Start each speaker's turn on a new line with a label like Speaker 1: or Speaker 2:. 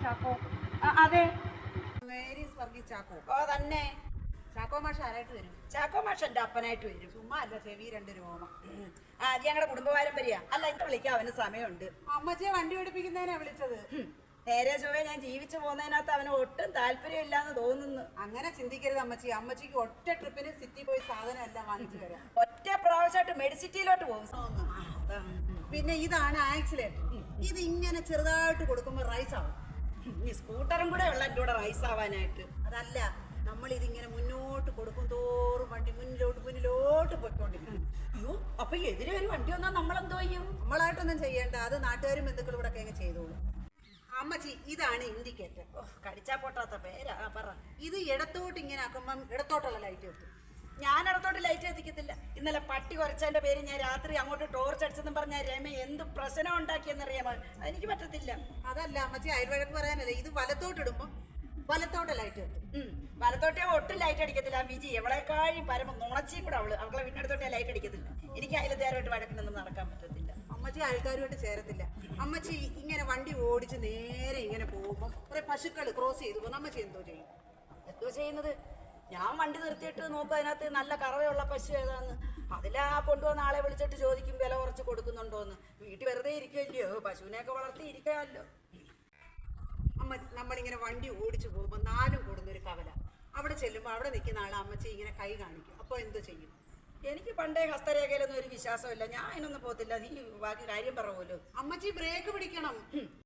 Speaker 1: ചാക്കോ?
Speaker 2: അതെ.
Speaker 1: മേരീസ് വർഗീസ് ചാക്കോ?
Speaker 2: ഓ തന്നെ.
Speaker 1: ചാക്കോ മാഷ് ആരായിട്ട് വരും?
Speaker 2: ചാക്കോ മാഷ് എൻ്റെ അപ്പനായിട്ട് വരും.
Speaker 1: ചുമ്മാ അല്ല, ചെവി രണ്ട് രോമ.
Speaker 2: അത് ഞങ്ങളുടെ കുടുംബ പാരമ്പര്യ. അല്ല, എനിക്ക് വിളിക്കാൻ അവന് സമയമുണ്ട്.
Speaker 1: അമ്മച്ചിയെ വണ്ടി ഓടിപ്പിക്കുന്നതിനാ വിളിച്ചത്.
Speaker 2: നേരെ ചൊവ്വേ ഞാൻ ജീവിച്ചു പോകുന്നതിനകത്ത് അവന് ഒട്ടും താല്പര്യം ഇല്ലാന്ന് തോന്നുന്നു.
Speaker 1: അങ്ങനെ ചിന്തിക്കരുത് അമ്മച്ചി. അമ്മച്ചിക്ക് ഒറ്റ ട്രിപ്പിന് സിറ്റി പോയി സാധനം എല്ലാം വാങ്ങിച്ചു തരാം.
Speaker 2: ഒറ്റ പ്രാവശ്യമായിട്ട് മെഡിസിറ്റിയിലോട്ട് പോകും.
Speaker 1: പിന്നെ ഇതാണ് ആക്സിലേറ്റർ. ഇത് ഇങ്ങനെ ചെറുതായിട്ട് കൊടുക്കുമ്പോൾ റൈസ് ആവും.
Speaker 2: ഈ സ്കൂട്ടറും കൂടെ ഉള്ള എൻ്റെ കൂടെ റൈസ് ആവാനായിട്ട്.
Speaker 1: അതല്ല, നമ്മൾ ഇതിങ്ങനെ മുന്നോട്ട് കൊടുക്കും തോറും വണ്ടി മുന്നിലോട്ട് പോയിക്കൊണ്ടിരിക്കും.
Speaker 2: അയ്യോ, അപ്പൊ എതിരെ ഒരു വണ്ടി വന്നാൽ നമ്മളെന്തോ ചെയ്യും?
Speaker 1: നമ്മളായിട്ടൊന്നും ചെയ്യേണ്ട, അത് നാട്ടുകാരും ബന്ധുക്കളും ഇവിടെ ഒക്കെ ചെയ്തോളൂ. അമ്മച്ചി, ഇതാണ് ഇൻഡിക്കേറ്റർ.
Speaker 2: കടിച്ചാ പൊട്ടാത്ത പേരാ. പറ.
Speaker 1: ഇത് ഇടത്തോട്ട് ഇങ്ങനെ ആക്കുമ്പം ഇടത്തോട്ടുള്ള ലൈറ്റ് കിട്ടും.
Speaker 2: ഞാൻ ഇടത്തോട്ട് ലൈറ്റ് എത്തിക്കത്തില്ല. ഇന്നലെ പട്ടി കുറച്ചതിന്റെ പേര് ഞാൻ രാത്രി അങ്ങോട്ട് ടോർച്ച് അടിച്ചെന്നും പറഞ്ഞാൽ രമ എന്ത് പ്രശ്നം ഉണ്ടാക്കിയെന്നറിയാമോ? എനിക്ക് പറ്റത്തില്ല.
Speaker 1: അതല്ല അമ്മച്ചി, അയൽവഴക്ക് പറയാനല്ലേ, ഇത് വലത്തോട്ട് ഇടുമ്പോൾ വലത്തോട്ട് ലൈറ്റ് കിട്ടും.
Speaker 2: വലത്തോട്ടേ ഒട്ടും ലൈറ്റ് അടിക്കത്തില്ല. വിജി എവളെക്കാഴും പരമ നുണച്ചിയും കൂടെ അവളെ വീടിനടുത്തോട്ടേ ലൈറ്റ് അടിക്കത്തില്ല. എനിക്ക് അയലത്തേരോട്ട് വഴക്കിനൊന്നും നടക്കാൻ പറ്റത്തില്ല.
Speaker 1: അമ്മച്ചി ആൾക്കാരുമായിട്ട് ചേരത്തില്ല. അമ്മച്ചി ഇങ്ങനെ വണ്ടി ഓടിച്ച് നേരെ ഇങ്ങനെ പോകുമ്പോൾ കുറെ പശുക്കൾ ക്രോസ് ചെയ്തു പോകും. അമ്മച്ചി എന്തോ ചെയ്യും?
Speaker 2: എന്തോ ചെയ്യുന്നത്? ഞാൻ വണ്ടി നിർത്തിയിട്ട് നോക്കും, അതിനകത്ത് നല്ല കറവയുള്ള പശു ഏതാന്ന്. അതിലാ കൊണ്ടുവന്ന ആളെ വിളിച്ചിട്ട് ചോദിക്കും വില കുറച്ച് കൊടുക്കുന്നുണ്ടോന്ന്. വീട്ടിൽ വെറുതെ ഇരിക്കുമല്ലയോ, പശുവിനെയൊക്കെ വളർത്തി ഇരിക്കാമല്ലോ.
Speaker 1: അമ്മ നമ്മളിങ്ങനെ വണ്ടി ഓടിച്ചു പോകുമ്പോൾ നാലും കൂടുന്നൊരു കവല. അവിടെ ചെല്ലുമ്പോൾ അവിടെ നിൽക്കുന്ന ആളെ അമ്മച്ചി ഇങ്ങനെ കൈ കാണിക്കും. അപ്പോൾ എന്തോ ചെയ്യും?
Speaker 2: എനിക്ക് പണ്ടേ ഹസ്തരേഖയിലൊന്നും ഒരു വിശ്വാസമില്ല. ഞാൻ അതിനൊന്നും പോകത്തില്ല. നീ ബാക്കി കാര്യം പറയുമല്ലോ.
Speaker 1: അമ്മച്ചി ബ്രേക്ക് പിടിക്കണം.